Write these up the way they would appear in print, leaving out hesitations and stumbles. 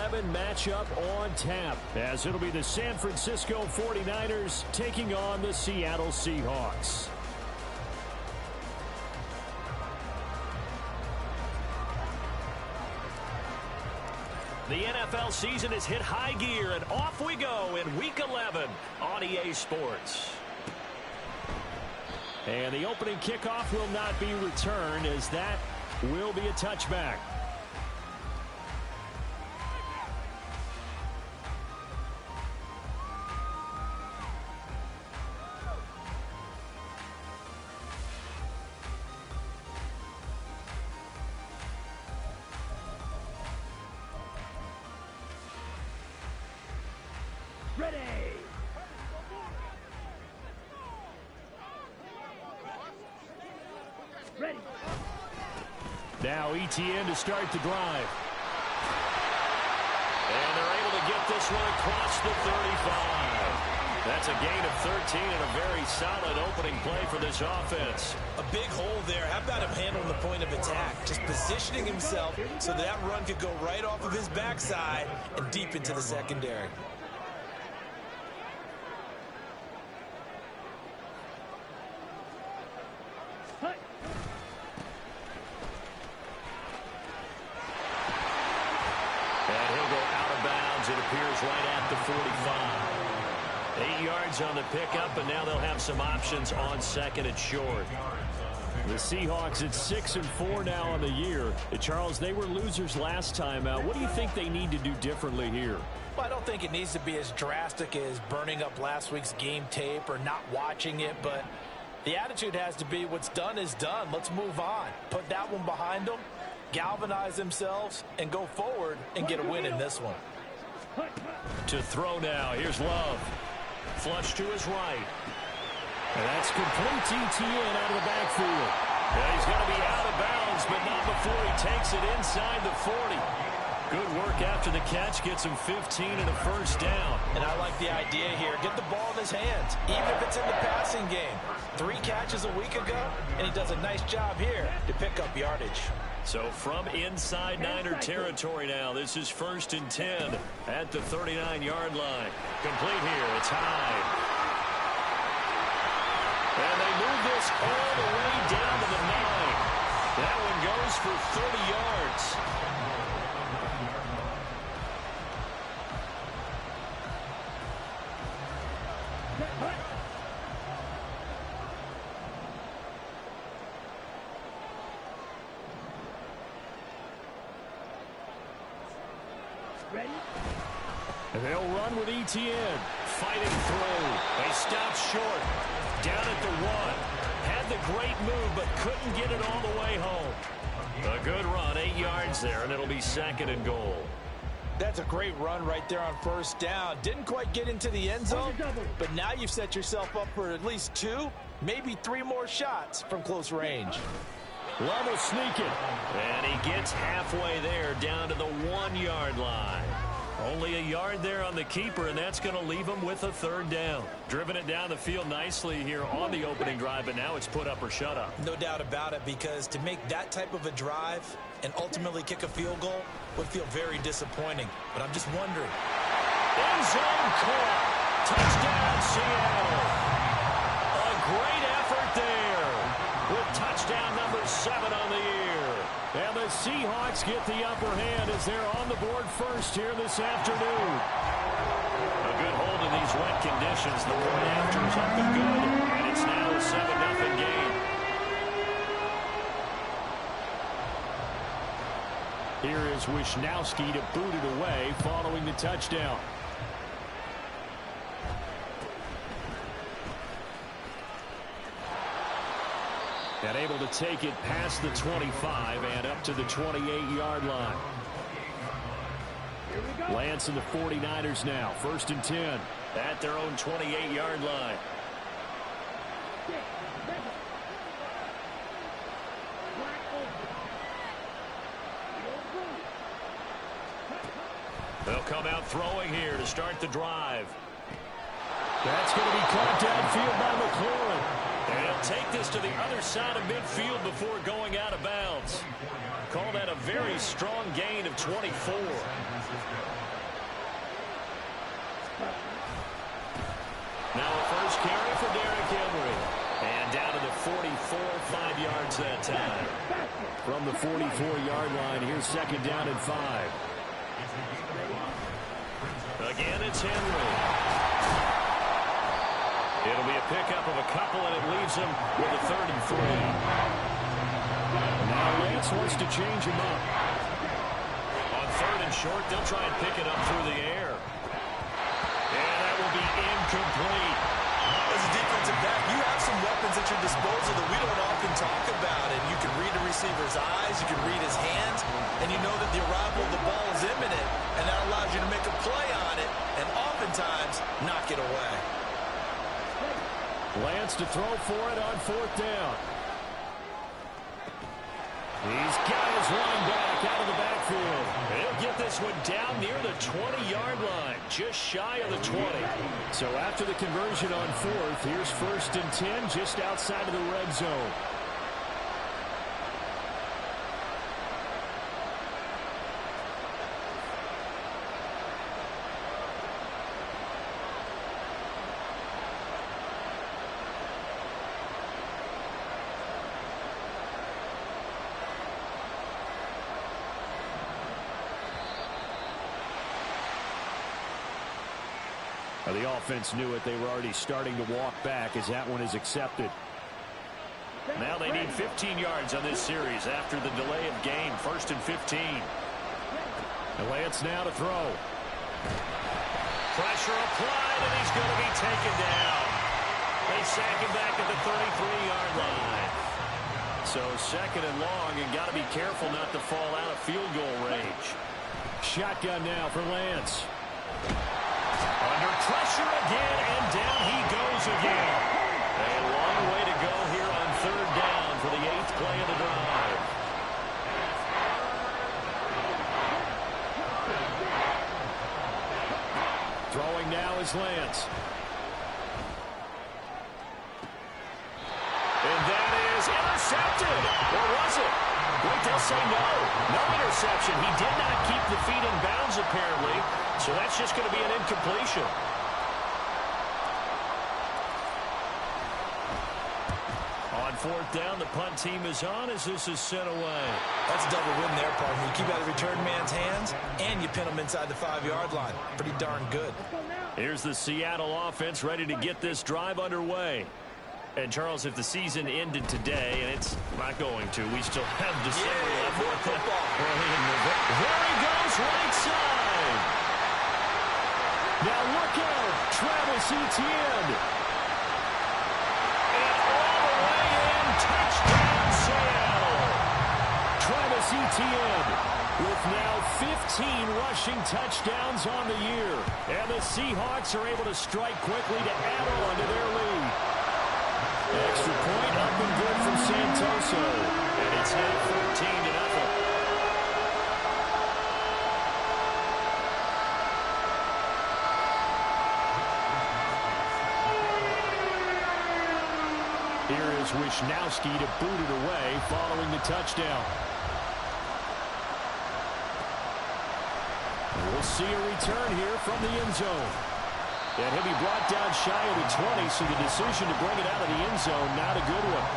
11 matchup on tap, as it'll be the San Francisco 49ers taking on the Seattle Seahawks. The NFL season has hit high gear, and off we go in Week 11 on EA Sports. And the opening kickoff will not be returned, as that will be a touchback. Now ETN to start the drive. And they're able to get this one across the 35. That's a gain of 13 and a very solid opening play for this offense. A big hole there. How about him handling the point of attack? Just positioning himself so that run could go right off of his backside and deep into the secondary. Right at the 45. 8 yards on the pickup, and now they'll have some options on second and short. The Seahawks at 6-4 now on the year. Charles, they were losers last time out. What do you think they need to do differently here? Well, I don't think it needs to be as drastic as burning up last week's game tape or not watching it, but the attitude has to be what's done is done. Let's move on. Put that one behind them, galvanize themselves, and go forward and get a win in this one. To throw now. Here's Love. Flush to his right. And that's complete ETN out of the backfield. Yeah, he's going to be out of bounds, but not before he takes it inside the 40. Good work after the catch. Gets him 15 and a first down. And I like the idea here. Get the ball in his hands, even if it's in the passing game. 3 catches a week ago, and he does a nice job here to pick up yardage. So from inside Niner territory now, this is 1st and 10 at the 39-yard line. Complete here. It's high. And they move this all the way down to the 9. That one goes for 30 yards. They'll run with ETN. Fighting through. They stop short. Down at the 1. Had the great move, but couldn't get it all the way home. A good run, 8 yards there, and it'll be 2nd and goal. That's a great run right there on 1st down. Didn't quite get into the end zone, but now you've set yourself up for at least 2, maybe 3 more shots from close range. Love will sneak it. And he gets halfway there, down to the 1-yard line. Only a yard there on the keeper, and that's going to leave him with a 3rd down. Driven it down the field nicely here on the opening drive, but now it's put up or shut up. No doubt about it, because to make that type of a drive and ultimately kick a field goal would feel very disappointing. But I'm just wondering. End zone caught. Touchdown, Seattle. A great effort there with touchdown number 7 on the year. And the Seahawks get the upper hand as they're on the board first here this afternoon. A good hold in these wet conditions. The point after is up and good, and it's now a 7-0 game. Here is Wisnowski to boot it away following the touchdown. And able to take it past the 25 and up to the 28-yard line. Lance and the 49ers now. 1st and 10 at their own 28-yard line. They'll come out throwing here to start the drive. That's going to be caught downfield by McLaurin. And he'll take this to the other side of midfield before going out of bounds. Call that a very strong gain of 24. from the 44-yard line. Here's second down and 5. Again, it's Henry. It'll be a pickup of a couple, and it leaves him with a 3rd and 3. Now Lance wants to change him up. On 3rd and short, they'll try and pick it up through the air. And that will be incomplete. As a defensive back, you have some weapons at your disposal that we don't often talk about. And you can read the receiver's eyes, you can read his hands, and you know that the arrival of the ball is imminent, and that allows you to make a play on it and oftentimes knock it away. Lance to throw for it on 4th down. He's got his running back out of the backfield. He'll get this one down near the 20-yard line, just shy of the 20. So after the conversion on 4th, here's 1st and 10 just outside of the red zone. The offense knew it. They were already starting to walk back as that one is accepted. Now they need 15 yards on this series after the delay of game. 1st and 15. And Lance now to throw. Pressure applied, and he's going to be taken down. They sack him back at the 33-yard line. So 2nd and long, and got to be careful not to fall out of field goal range. Shotgun now for Lance. Under pressure again, and down he goes again. A long way to go here on 3rd down for the 8th play of the drive. Throwing now is Lance. And that is intercepted. Or was it? Wait, they'll say no. No interception. He did not keep the feet in bounds, apparently. So that's just going to be an incompletion. On 4th down, the punt team is on as this is sent away. That's a double win there, partner. You keep out of the return man's hands, and you pin him inside the 5-yard line. Pretty darn good. Here's the Seattle offense ready to get this drive underway. And, Charles, if the season ended today, and it's not going to, we still have December left. More football. There he goes, right side. Now look out, Travis Etienne. And all the way in, touchdown Seattle. Travis Etienne with now 15 rushing touchdowns on the year. And the Seahawks are able to strike quickly to add on to their lead. Extra point up and good from Santoso. And it's now 14-0. Here is Wisnowski to boot it away following the touchdown. We'll see a return here from the end zone. And he'll be brought down shy of the 20, so the decision to bring it out of the end zone, not a good one.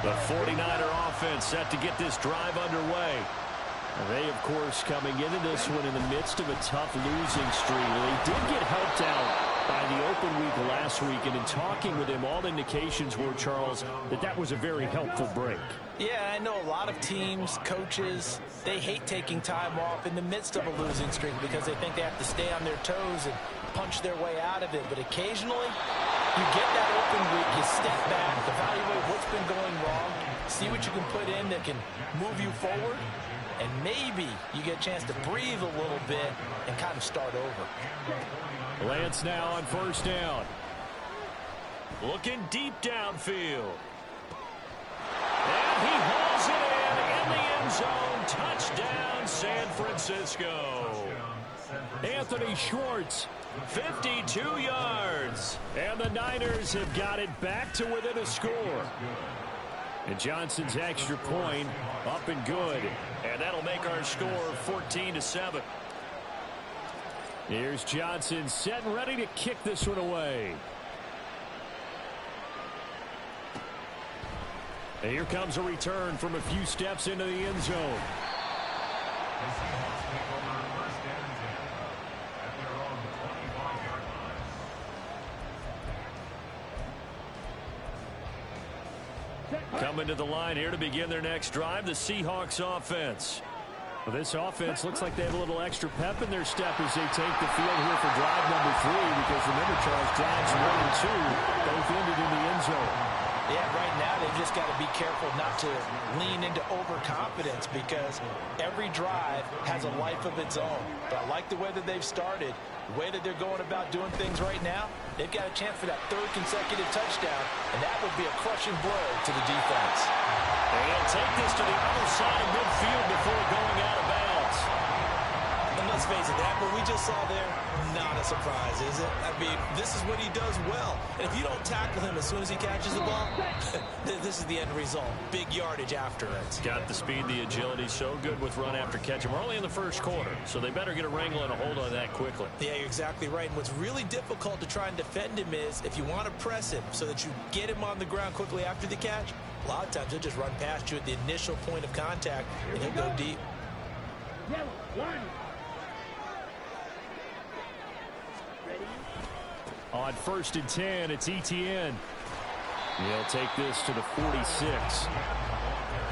The 49er offense set to get this drive underway. They, of course, coming into this one in the midst of a tough losing streak. They did get helped out by the open week last week, and in talking with him, all indications were, Charles, that was a very helpful break. Yeah, I know a lot of teams, coaches, they hate taking time off in the midst of a losing streak because they think they have to stay on their toes and punch their way out of it. But occasionally, you get that open week, you step back, evaluate what's been going wrong, see what you can put in that can move you forward, and maybe you get a chance to breathe a little bit and kind of start over. Lance now on 1st down. Looking deep downfield. And he hauls it in the end zone. Touchdown, San Francisco. Anthony Schwartz, 52 yards. And the Niners have got it back to within a score. And Johnson's extra point up and good. And that'll make our score 14-7. Here's Johnson set and ready to kick this one away. And here comes a return from a few steps into the end zone. Coming to the line here to begin their next drive, the Seahawks offense. Well, this offense looks like they have a little extra pep in their step as they take the field here for drive number 3, because remember, Charles, drives 1 and 2 both ended in the end zone. Yeah, right now they've just got to be careful not to lean into overconfidence, because every drive has a life of its own. But I like the way that they've started, the way that they're going about doing things right now. They've got a chance for that 3rd consecutive touchdown, and that would be a crushing blow to the defense. And he'll take this to the other side of midfield before going out of bounds. And let's face it, that what we just saw there, not a surprise, is it? I mean, this is what he does well. And if you don't tackle him as soon as he catches the ball, this is the end result. Big yardage after it. Got the speed, the agility, so good with run after catch. And we're only in the first quarter, so they better get a wrangle and a hold on that quickly. Yeah, you're exactly right. And what's really difficult to try and defend him is if you want to press him so that you get him on the ground quickly after the catch, a lot of times he'll just run past you at the initial point of contact, and he'll go deep. On 1st and 10, it's Etienne. He'll take this to the 46.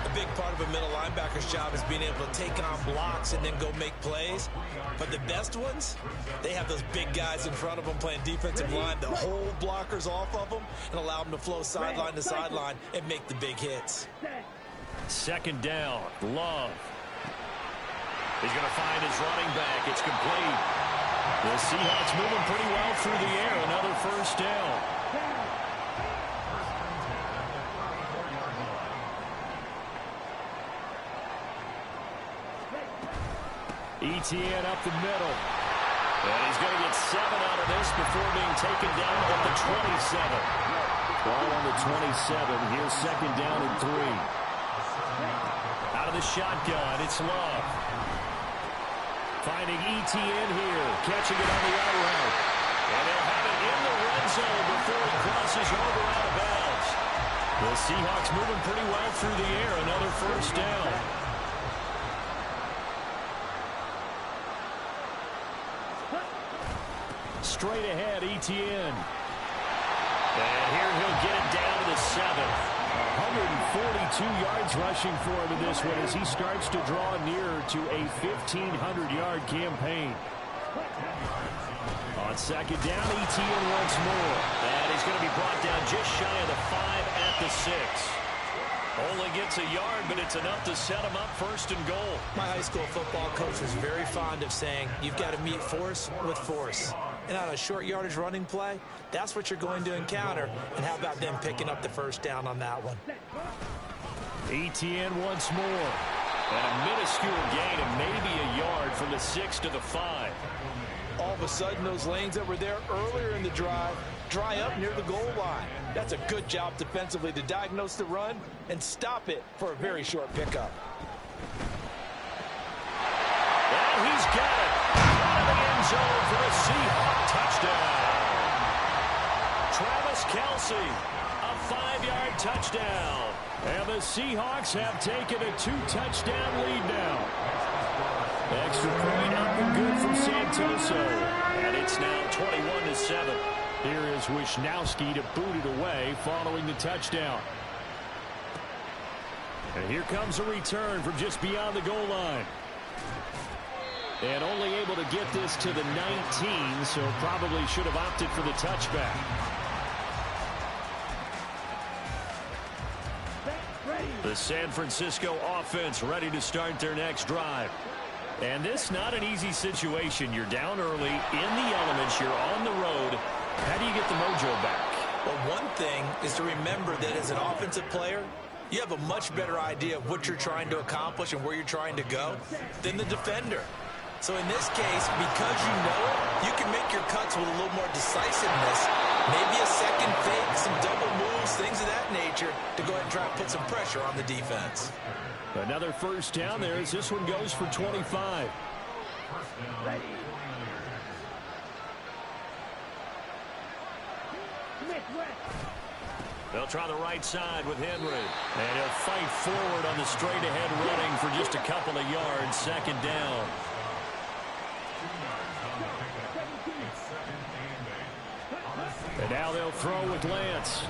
A big part of a middle linebacker's job is being able to take on blocks and then go make plays. But the best ones, they have those big guys in front of them playing defensive line to hold blockers off of them and allow them to flow sideline to sideline and make the big hits. 2nd down, Love. He's going to find his running back. It's complete. The Seahawks moving pretty well through the air. Another 1st down. Etienne up the middle. And he's going to get 7 out of this before being taken down at the 27. Ball on the 27. Here's 2nd down and 3. Out of the shotgun, it's Love. Finding Etienne here, catching it on the out route. And they'll have it in the red zone before he crosses over out of bounds. The Seahawks moving pretty well through the air. Another 1st down. Straight ahead, Etienne. And here he'll get it down to the 7. 142 yards rushing for him in this one as he starts to draw nearer to a 1,500-yard campaign. On 2nd down, Etienne once more. And he's going to be brought down just shy of the 5 at the 6. Only gets a yard, but it's enough to set him up 1st and goal. My high school football coach was very fond of saying, you've got to meet force with force. And on a short yardage running play, that's what you're going to encounter. And how about them picking up the 1st down on that one? Etienne once more. And a minuscule gain of maybe a yard from the 6 to the 5. All of a sudden, those lanes that were there earlier in the drive dry up near the goal line. That's a good job defensively to diagnose the run and stop it for a very short pickup. And he's got it. Out of the end zone for the Seahawks touchdown. Travis Kelce, a 5-yard touchdown. And the Seahawks have taken a 2-touchdown lead now. Extra point up and good from Santoso. And it's now 21-7. Here is Wisnowski to boot it away following the touchdown. And here comes a return from just beyond the goal line. And only able to get this to the 19, so probably should have opted for the touchback. The San Francisco offense ready to start their next drive. And this not an easy situation. You're down early, in the elements, you're on the road. How do you get the mojo back? Well, one thing is to remember that as an offensive player, you have a much better idea of what you're trying to accomplish and where you're trying to go than the defender. So in this case, because you know it, you can make your cuts with a little more decisiveness. Maybe a second fake, some double moves, things of that nature to go ahead and try and put some pressure on the defense. Another 1st down there as this one goes for 25. They'll try the right side with Henry. And he'll fight forward on the straight-ahead running for just a couple of yards. Second down. And now they'll throw with Lance.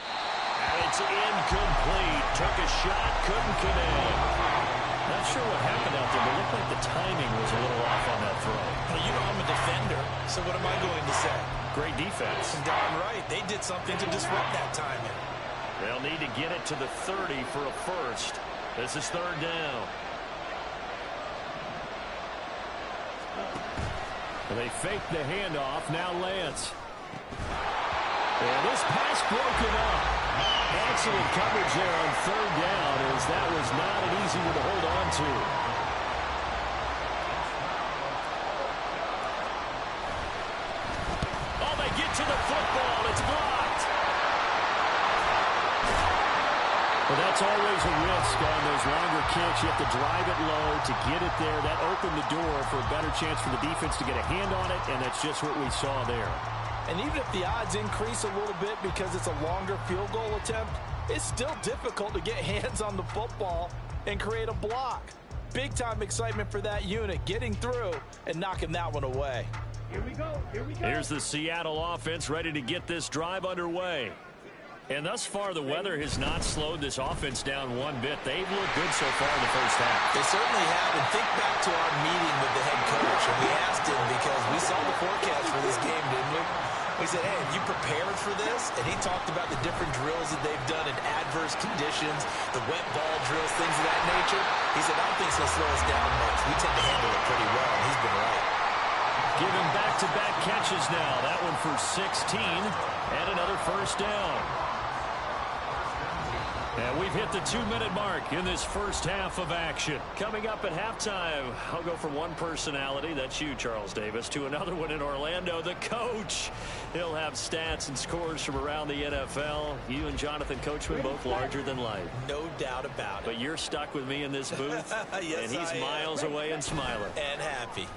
And it's incomplete. Took a shot, couldn't connect. Not sure what happened out there, but it looked like the timing was a little off on that throw. Well, you know I'm a defender, so what am I going to say? Great defense. Darn right. They did something to disrupt that timing. They'll need to get it to the 30 for a first. This is third down. They fake the handoff. Now Lance. And this pass broken up. Excellent coverage there on third down, as that was not an easy one to hold on to. Oh, they get to the football. It's blocked. Well, that's always a risk on those longer kicks. You have to drive it low to get it there. That opened the door for a better chance for the defense to get a hand on it, and that's just what we saw there. And even if the odds increase a little bit because it's a longer field goal attempt, it's still difficult to get hands on the football and create a block. Big-time excitement for that unit, getting through and knocking that one away. Here we go. Here we go. Here's the Seattle offense ready to get this drive underway. And thus far, the weather has not slowed this offense down one bit. They've looked good so far in the first half. They certainly have. And think back to our meeting with the head coach. And we asked him because we saw the forecast for this game, didn't we? We said, hey, have you prepared for this? And he talked about the different drills that they've done in adverse conditions, the wet ball drills, things of that nature. He said, I don't think it's going to slow us down much. We tend to handle it pretty well, and he's been right. Giving back-to-back catches now. That one for 16 and another first down. And we've hit the 2-minute mark in this first half of action. Coming up at halftime, I'll go from one personality, that's you, Charles Davis, to another one in Orlando, the coach. He'll have stats and scores from around the NFL. You and Jonathan Coachman, both larger than life. No doubt about it. But you're stuck with me in this booth, yes, and he's miles away and smiling. And happy.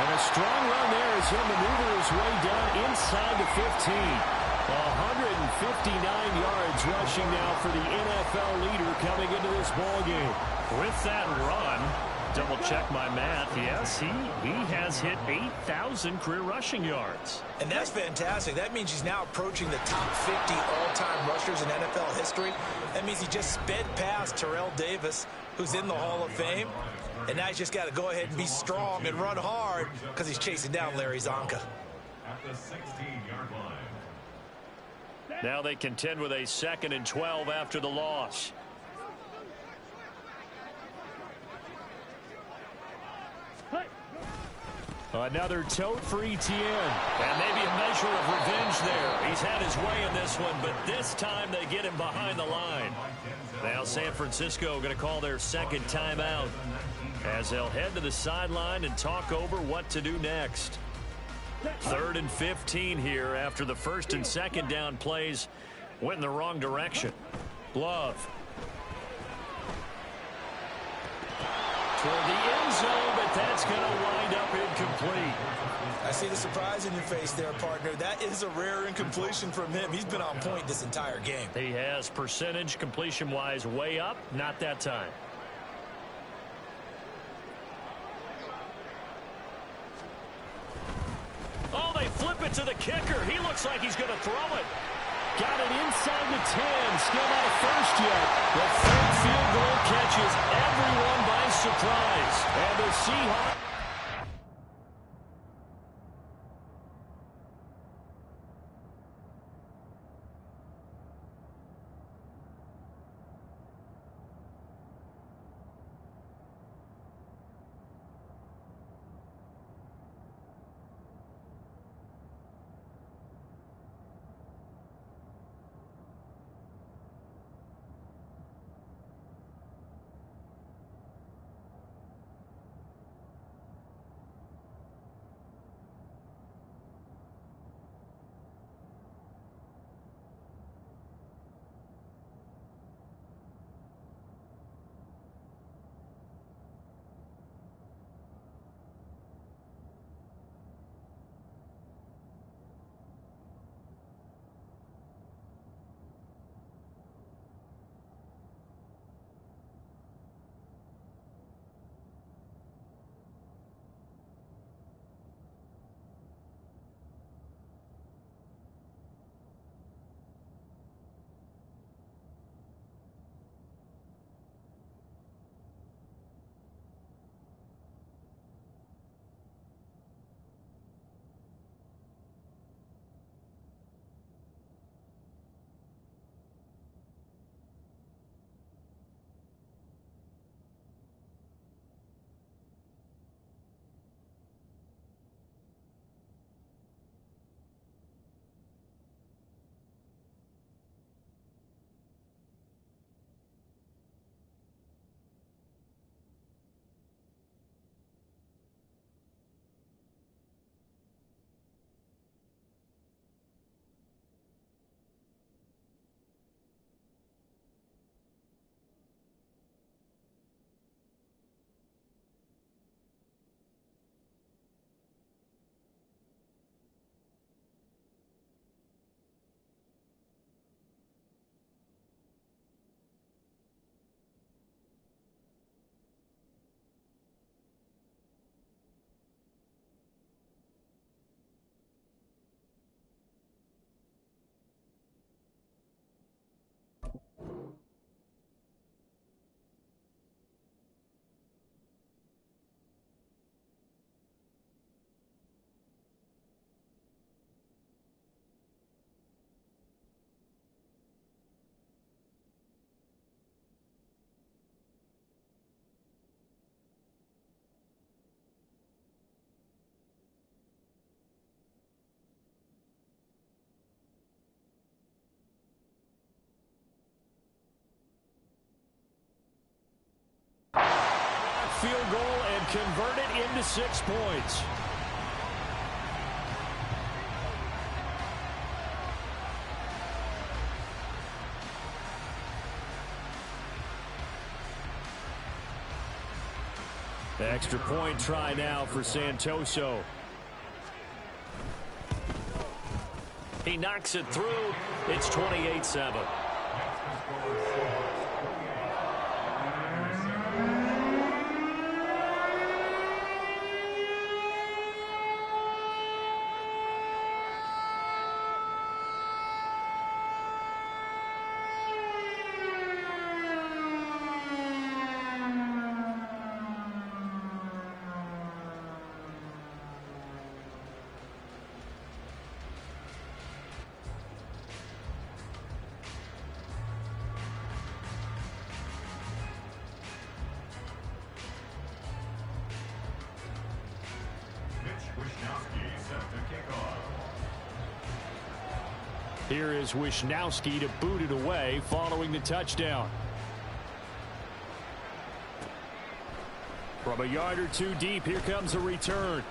And a strong run there as he'll maneuver his way down inside the 15. 159 yards rushing now for the NFL leader coming into this ballgame. With that run, double check my math, yes, he has hit 8,000 career rushing yards. And that's fantastic. That means he's now approaching the top 50 all-time rushers in NFL history. That means he just sped past Terrell Davis, who's in the Hall of Fame. And now he's just got to go ahead and be strong and run hard because he's chasing down Larry Zonka. At the 16-yard line. Now they contend with a 2nd and 12 after the loss. Another tote for Etienne. And maybe a measure of revenge there. He's had his way in this one, but this time they get him behind the line. Now San Francisco going to call their second timeout as they'll head to the sideline and talk over what to do next. 3rd and 15 here after the 1st and 2nd down plays went in the wrong direction. Love. Toward the end zone, but that's going to wind up incomplete. I see the surprise in your face there, partner. That is a rare incompletion from him. He's been on point this entire game. He has percentage completion-wise way up, not that time. Oh, they flip it to the kicker. He looks like he's going to throw it. Got it inside the 10. Still not a first yet. The third field goal catches everyone by surprise. And the Seahawks. field goal and convert it into 6 points. The extra point try now for Santoso. He knocks it through. It's 28-7. Here is Wishnowski to boot it away following the touchdown. From a yard or two deep, here comes a return.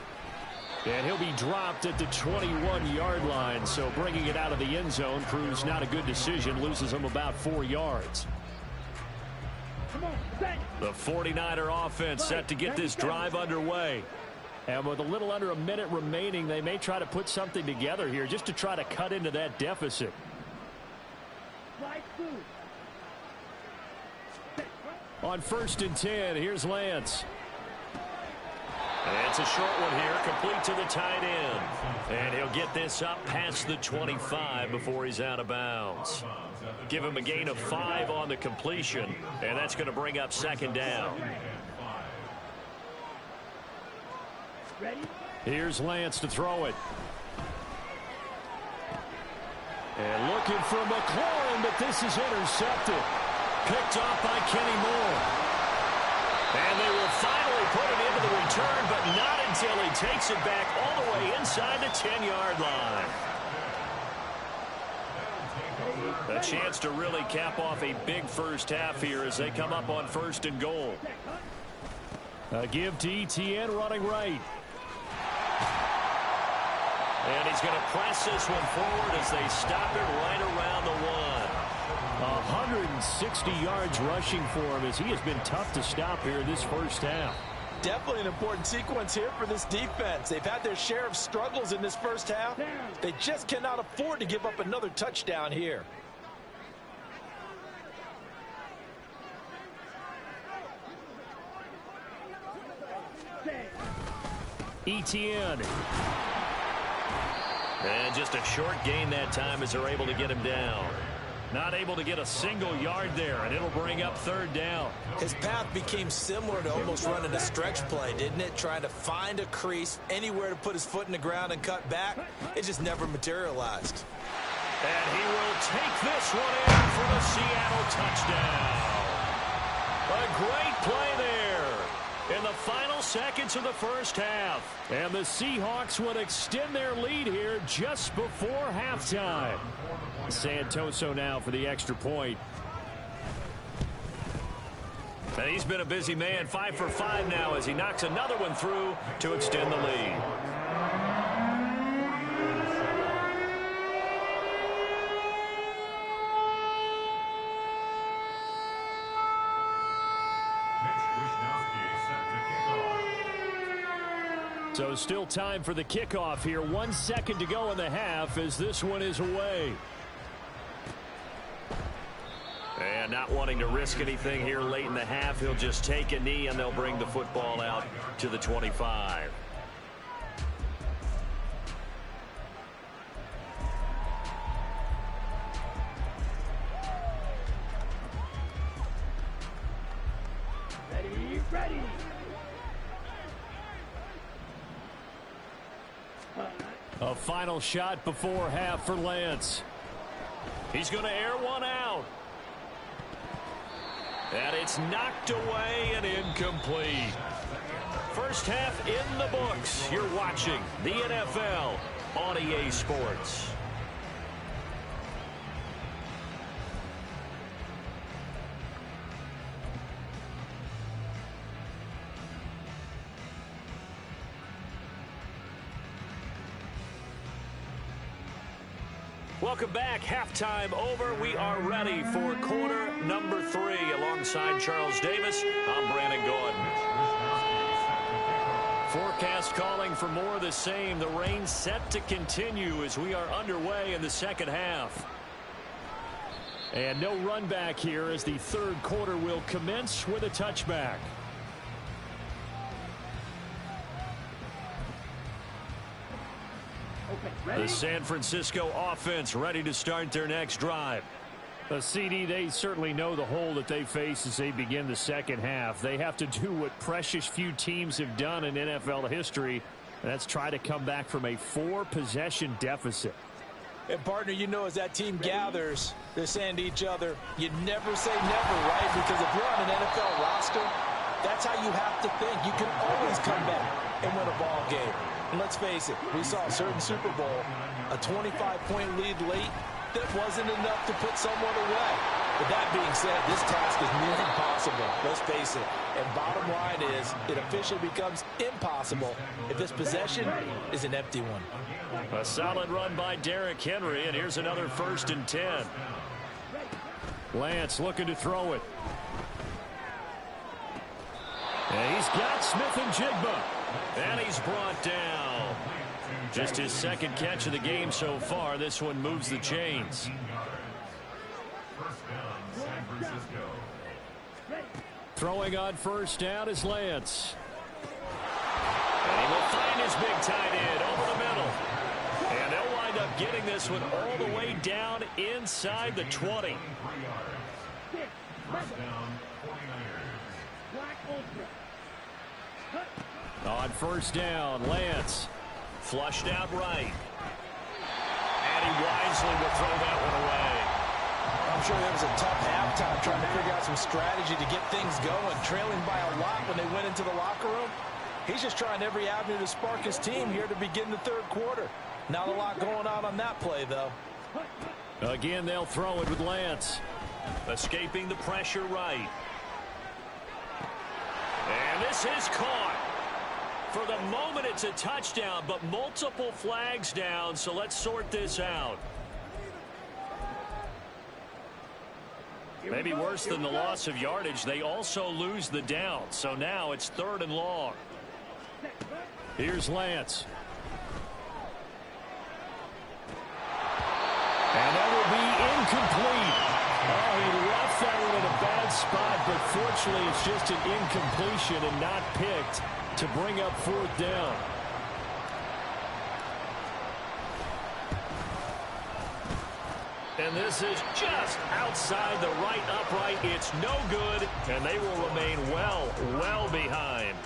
And he'll be dropped at the 21-yard line, so bringing it out of the end zone proves not a good decision, loses him about 4 yards. The 49er offense set to get this drive underway. And with a little under a minute remaining, they may try to put something together here just to try to cut into that deficit. On 1st and 10, here's Lance. And it's a short one here, complete to the tight end. And he'll get this up past the 25 before he's out of bounds. Give him a gain of 5 on the completion, and that's going to bring up 2nd down. Here's Lance to throw it. And looking for McLaurin, but this is intercepted. Picked off by Kenny Moore. And they will finally put it into the return, but not until he takes it back all the way inside the 10-yard line. A chance to really cap off a big first half here as they come up on 1st and goal. A give to Etienne running right. And he's going to press this one forward as they stop it right around the 1. 160 yards rushing for him as he has been tough to stop here this first half. Definitely an important sequence here for this defense. They've had their share of struggles in this first half. They just cannot afford to give up another touchdown here. Etienne. And just a short gain that time as they're able to get him down. Not able to get a single yard there, and it'll bring up 3rd down. His path became similar to almost running a stretch play, didn't it? Trying to find a crease, anywhere to put his foot in the ground and cut back. It just never materialized. And he will take this one in for the Seattle touchdown. A great play there in the final seconds of the first half. And the Seahawks would extend their lead here just before halftime. Santoso now for the extra point. And he's been a busy man, 5 for 5 now as he knocks another one through to extend the lead. So still time for the kickoff here. 1 second to go in the half as this one is away. And not wanting to risk anything here late in the half, he'll just take a knee and they'll bring the football out to the 25. Ready. A final shot before half for Lance. He's going to air one out. And it's knocked away and incomplete. First half in the books. You're watching the NFL on EA Sports. Welcome back. Halftime over. We are ready for quarter number 3. Alongside Charles Davis, I'm Brandon Gordon. Forecast calling for more of the same. The rain set to continue as we are underway in the second half. And no run back here as the third quarter will commence with a touchback. The San Francisco offense ready to start their next drive. CD, they certainly know the hole that they face as they begin the second half. They have to do what precious few teams have done in NFL history, and that's try to come back from a 4-possession deficit. And, partner, you know, as that team gathers, they're saying to each other, you never say never, right? Because if you're on an NFL roster, that's how you have to think. You can always come back and win a ball game. And let's face it, we saw a certain Super Bowl, a 25-point lead late, that wasn't enough to put someone away. But that being said, this task is nearly impossible. Let's face it. And bottom line is, it officially becomes impossible if this possession is an empty one. A solid run by Derrick Henry, and here's another 1st and 10. Lance looking to throw it. And he's got Smith and Jigba. And he's brought down. Just his second catch of the game so far. This one moves the chains. Throwing on first down is Lance. And he will find his big tight end over the middle. And they'll wind up getting this one all the way down inside the 20. On first down, Lance flushed out right. And he wisely will throw that one away. I'm sure that was a tough halftime trying to figure out some strategy to get things going, trailing by a lot when they went into the locker room. He's just trying every avenue to spark his team here to begin the third quarter. Not a lot going on that play, though. Again, they'll throw it with Lance. Escaping the pressure right. And this is caught. For the moment, it's a touchdown, but multiple flags down, so let's sort this out. Maybe worse than the loss of yardage, they also lose the down, so now it's 3rd and long. Here's Lance. And that will be incomplete. Oh, he left that one in a bad spot, but fortunately it's just an incompletion and not picked to bring up 4th down. And this is just outside the right upright. It's no good, and they will remain well behind.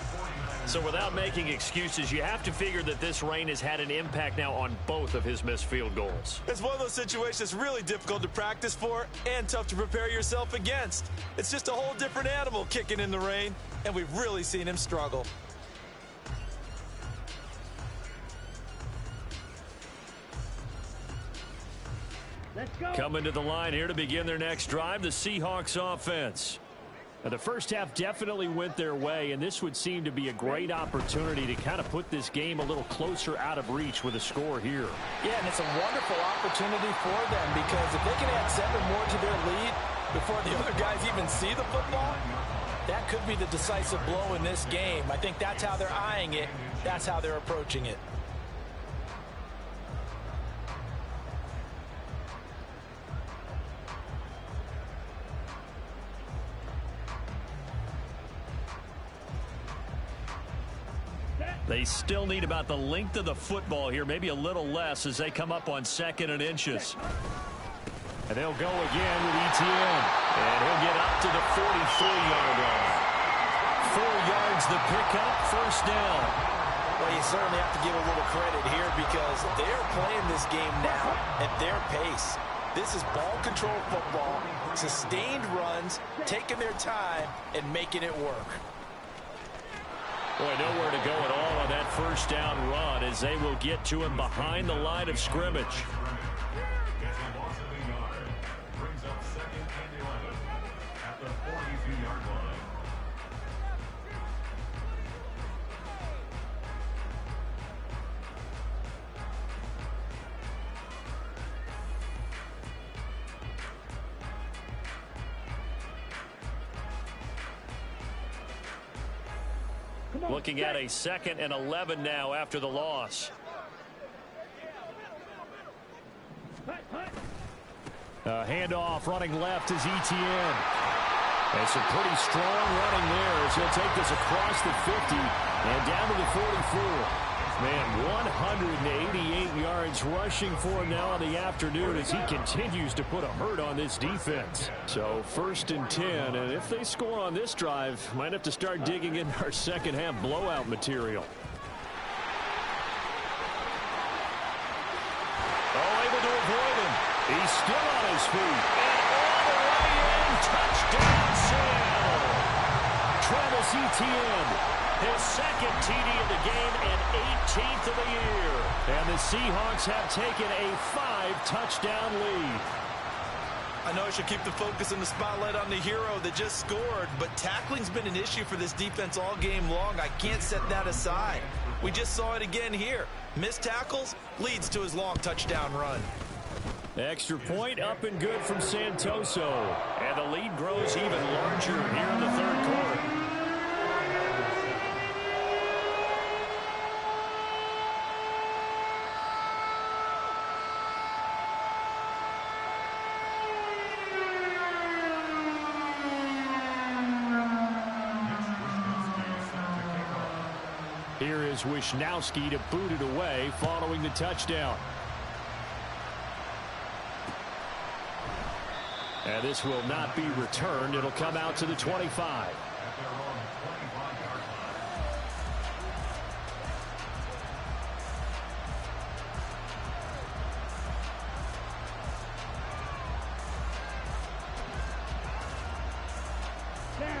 So without making excuses, you have to figure that this rain has had an impact now on both of his missed field goals. It's one of those situations that's really difficult to practice for and tough to prepare yourself against. It's just a whole different animal kicking in the rain, and we've really seen him struggle. Coming to the line here to begin their next drive, the Seahawks offense. Now, the first half definitely went their way, and this would seem to be a great opportunity to kind of put this game a little closer out of reach with a score here. Yeah, and it's a wonderful opportunity for them because if they can add 7 more to their lead before the other guys even see the football, that could be the decisive blow in this game. I think that's how they're eyeing it. That's how they're approaching it. They still need about the length of the football here, maybe a little less as they come up on 2nd and inches. And they'll go again with ETN. And he'll get up to the 43-yard line. 4 yards the pickup, 1st down. Well, you certainly have to give a little credit here because they're playing this game now at their pace. This is ball control football, sustained runs, taking their time, and making it work. Boy, nowhere to go at all on that 1st down run as they will get to him behind the line of scrimmage. Brings up 2nd and 11 at the 42-yard line. Looking at a 2nd and 11 now after the loss. Handoff running left is Etienne. And some pretty strong running there as he'll take this across the 50 and down to the 44. Man, 188 yards rushing for him now in the afternoon as he continues to put a hurt on this defense. So 1st and 10, and if they score on this drive, might have to start digging in our second half blowout material. Oh, able to avoid him. He's still on his feet. And all the way in, touchdown Seattle. Travis Etienne, his 2nd TD of the game and 18th of the year. And the Seahawks have taken a 5-touchdown lead. I know I should keep the focus and the spotlight on the hero that just scored, but tackling's been an issue for this defense all game long. I can't set that aside. We just saw it again here. Missed tackles leads to his long touchdown run. Extra point up and good from Santoso. And the lead grows even larger here in the 3rd quarter. Here is Wisnowski to boot it away following the touchdown. And this will not be returned. It'll come out to the 25.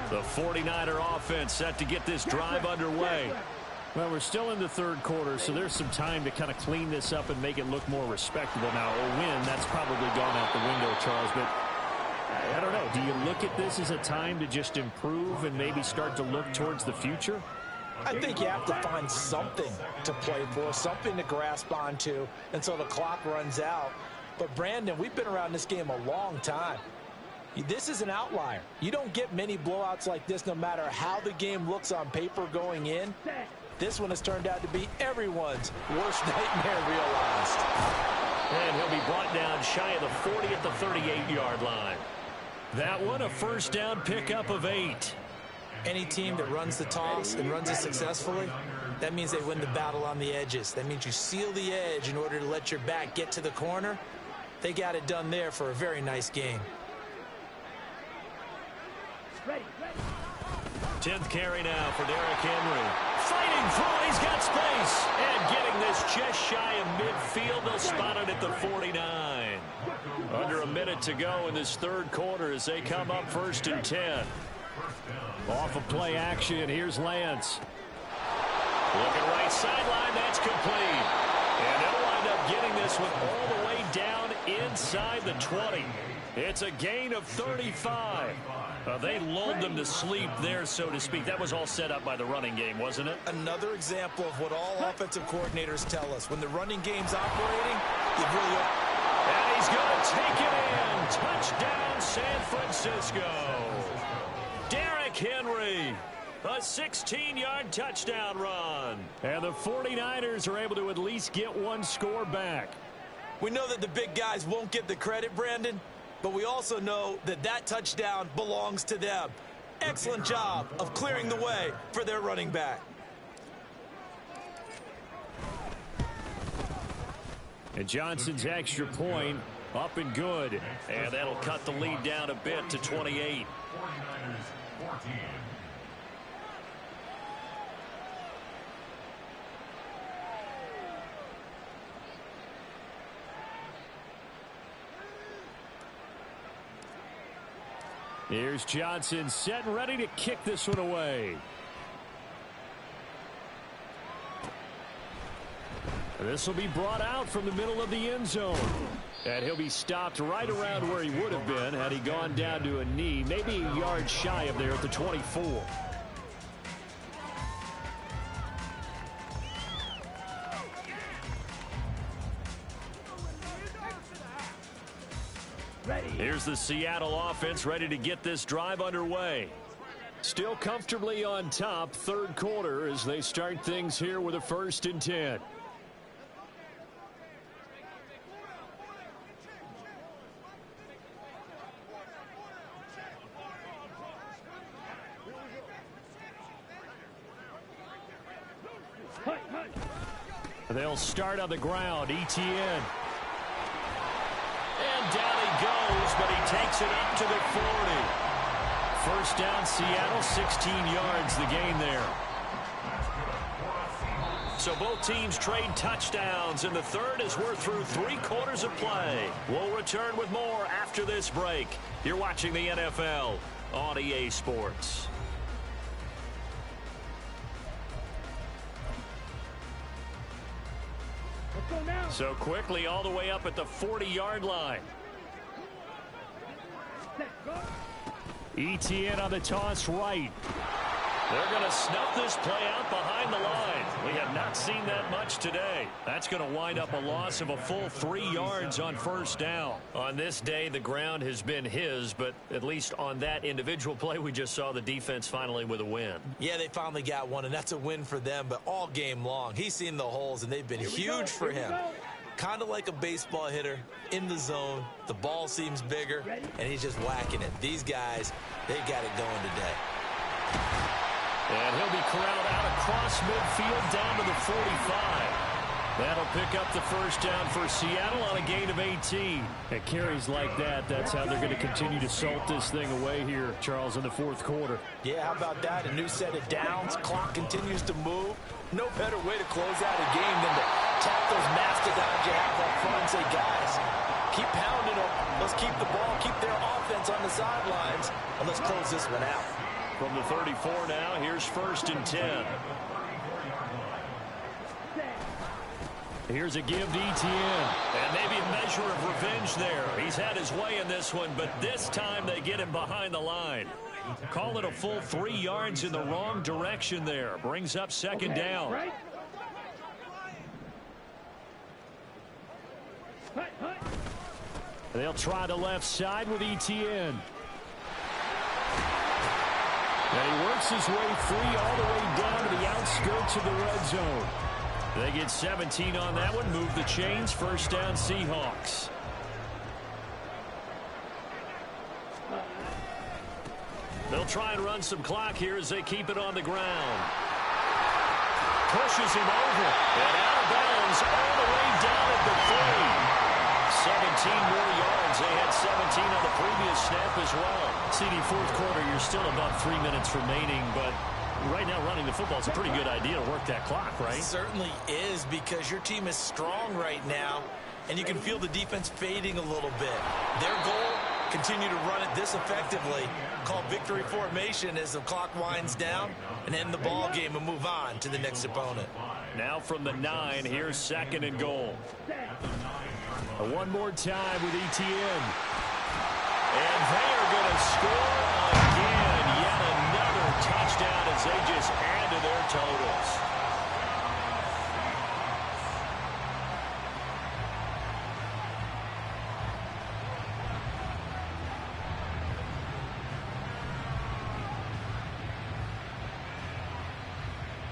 The 49er offense set to get this drive underway. Well, we're still in the 3rd quarter, so there's some time to kind of clean this up and make it look more respectable. Now, a win, that's probably gone out the window, Charles, but I don't know. Do you look at this as a time to just improve and maybe start to look towards the future? I think you have to find something to play for, something to grasp onto until the clock runs out. But, Brandon, we've been around this game a long time. This is an outlier. You don't get many blowouts like this no matter how the game looks on paper going in. This one has turned out to be everyone's worst nightmare realized. And he'll be brought down shy of the 40 at the 38-yard line. That one, a 1st down pickup of 8. Any team that runs the toss and runs it successfully, that means they win the battle on the edges. That means you seal the edge in order to let your back get to the corner. They got it done there for a very nice game. 10th carry now for Derrick Henry. Fighting through, he's got space. And getting this just shy of midfield, they'll spot it at the 49. Under a minute to go in this 3rd quarter as they come up 1st and 10. Off of play action, here's Lance. Looking right sideline, that's complete. And they'll wind up getting this one all the way down inside the 20. It's a gain of 35. They lulled them to sleep there, so to speak. That was all set up by the running game, wasn't it? Another example of what all offensive coordinators tell us. When the running game's operating, you really... And he's going to take it in. Touchdown, San Francisco. Derrick Henry, a 16-yard touchdown run. And the 49ers are able to at least get one score back. We know that the big guys won't get the credit, Brandon, but we also know that that touchdown belongs to them. Excellent job of clearing the way for their running back. And Johnson's extra point up and good. And that'll cut the lead down a bit to 28. 49ers 14. Here's Johnson set and ready to kick this one away. This will be brought out from the middle of the end zone. And he'll be stopped right around where he would have been had he gone down to a knee, maybe a yard shy of there at the 24. Here's the Seattle offense ready to get this drive underway. Still comfortably on top, third quarter, as they start things here with a 1st and 10. They'll start on the ground. Etienne. And down he goes, but he takes it up to the 40. First down, Seattle, 16 yards the gain there. So both teams trade touchdowns in the third as we're through 3 quarters of play. We'll return with more after this break. You're watching the NFL on EA Sports. So quickly all the way up at the 40-yard line. Etienne on the toss right. They're going to snuff this play out behind the line. We have not seen that much today. That's going to wind up a loss of a full 3 yards on first down. On this day, the ground has been his, but at least on that individual play, we just saw the defense finally with a win. Yeah, they finally got one, and that's a win for them, but all game long, he's seen the holes, and they've been huge for him. Kind of like a baseball hitter in the zone. The ball seems bigger, and he's just whacking it. These guys, they got it going today. And he'll be corralled out across midfield down to the 45. That'll pick up the first down for Seattle on a gain of 18. At carries like that, that's how they're going to continue to salt this thing away here, Charles, in the fourth quarter. Yeah, how about that? A new set of downs. Clock continues to move. No better way to close out a game than to tap those mastodons you have up front and say, guys, keep pounding them. Let's keep the ball, keep their offense on the sidelines, and let's close this one out. From the 34 now, here's 1st and 10. Here's a give to Etienne. And maybe a measure of revenge there. He's had his way in this one, but this time they get him behind the line. Call it a full 3 yards in the wrong direction there. Brings up second down. They'll try the left side with Etienne. And he works his way free all the way down to the outskirts of the red zone. They get 17 on that one. Move the chains. First down, Seahawks. They'll try and run some clock here as they keep it on the ground. Pushes him over. And out of bounds all the way down at the 3. 17 more yards. They had 17 on the previous snap as well. CD, fourth quarter, you're still about 3 minutes remaining, but right now running the football is a pretty good idea to work that clock, right? It certainly is, because your team is strong right now, and you can feel the defense fading a little bit. Their goal, continue to run it this effectively, call victory formation as the clock winds down, and end the ball game and move on to the next opponent. Now from the 9, here's 2nd and goal. One more time with Etienne. And they are going to score again. Yet another touchdown as they just add to their totals.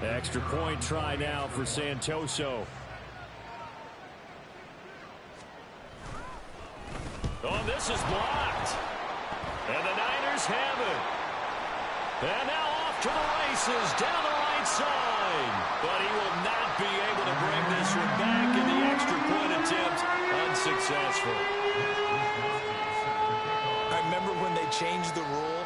Extra point try now for Santoso. Oh, this is blocked. And the Niners have it. And now off to the races down the right side. But he will not be able to bring this one back, and the extra point attempt unsuccessful. I remember when they changed the rule,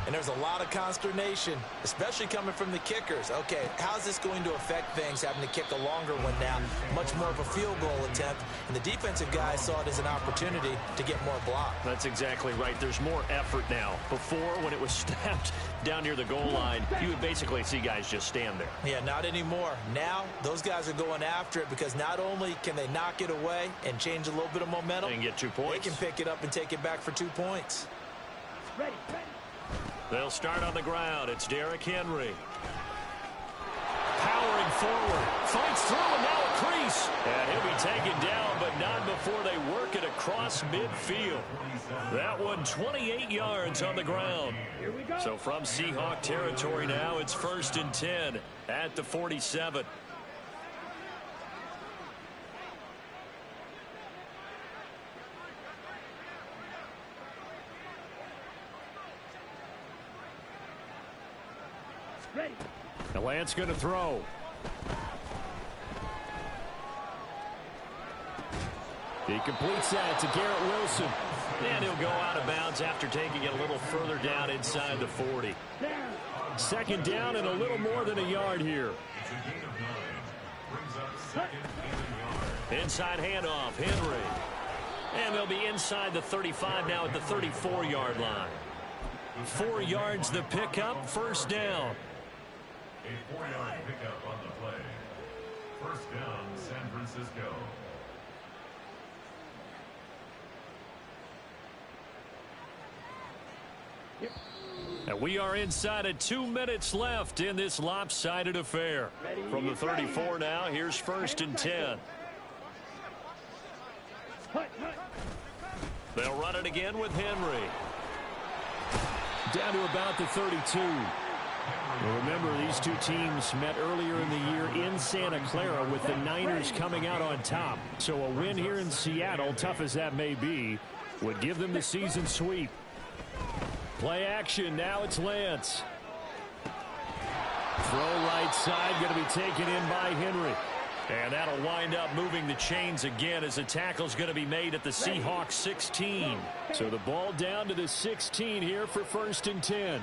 and there's a lot of consternation, especially coming from the kickers. Okay, how's this going to affect things, having to kick a longer one now? Much more of a field goal attempt, and the defensive guys saw it as an opportunity to get more block. That's exactly right. There's more effort now. Before, when it was snapped down near the goal line, you would basically see guys just stand there. Yeah, not anymore. Now, those guys are going after it, because not only can they knock it away and change a little bit of momentum, and get 2 points. They can pick it up and take it back for 2 points. Ready. They'll start on the ground. It's Derrick Henry. Powering forward. Fights through, and now a crease. And he'll be taken down, but not before they work it across across midfield. That one 28 yards on the ground. So from Seahawk territory now, it's 1st and 10 at the 47. The Lance going to throw. He completes that to Garrett Wilson. And he'll go out of bounds after taking it a little further down inside the 40. 2nd down and a little more than a yard here. Inside handoff, Henry. And they'll be inside the 35 now at the 34-yard line. 4 yards the pickup, 1st down. A 4-yard pickup on the play. 1st down, San Francisco. And we are inside of 2 minutes left in this lopsided affair. From the 34 now, here's 1st and 10. They'll run it again with Henry. Down to about the 32. Well, remember, these two teams met earlier in the year in Santa Clara with the Niners coming out on top. So a win here in Seattle, tough as that may be, would give them the season sweep. Play action. Now it's Lance. Throw right side, going to be taken in by Henry. And that'll wind up moving the chains again as the tackle's going to be made at the Seahawks 16. So the ball down to the 16 here for 1st and 10.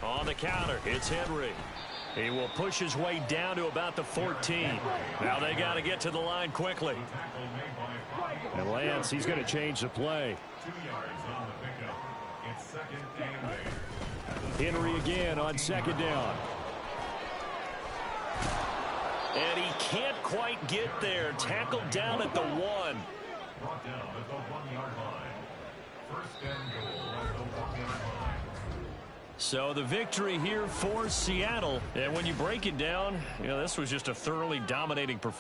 On the counter, it's Henry. He will push his way down to about the 14. Now they got to get to the line quickly. And Lance, he's going to change the play. 2 yards on the pickup. It's 2nd and 8. Henry again on 2nd down. And he can't quite get there. Tackled down at the 1. Brought down at the 1-yard line. 1st and goal at the 1-yard line. So the victory here for Seattle. And when you break it down, this was just a thoroughly dominating performance.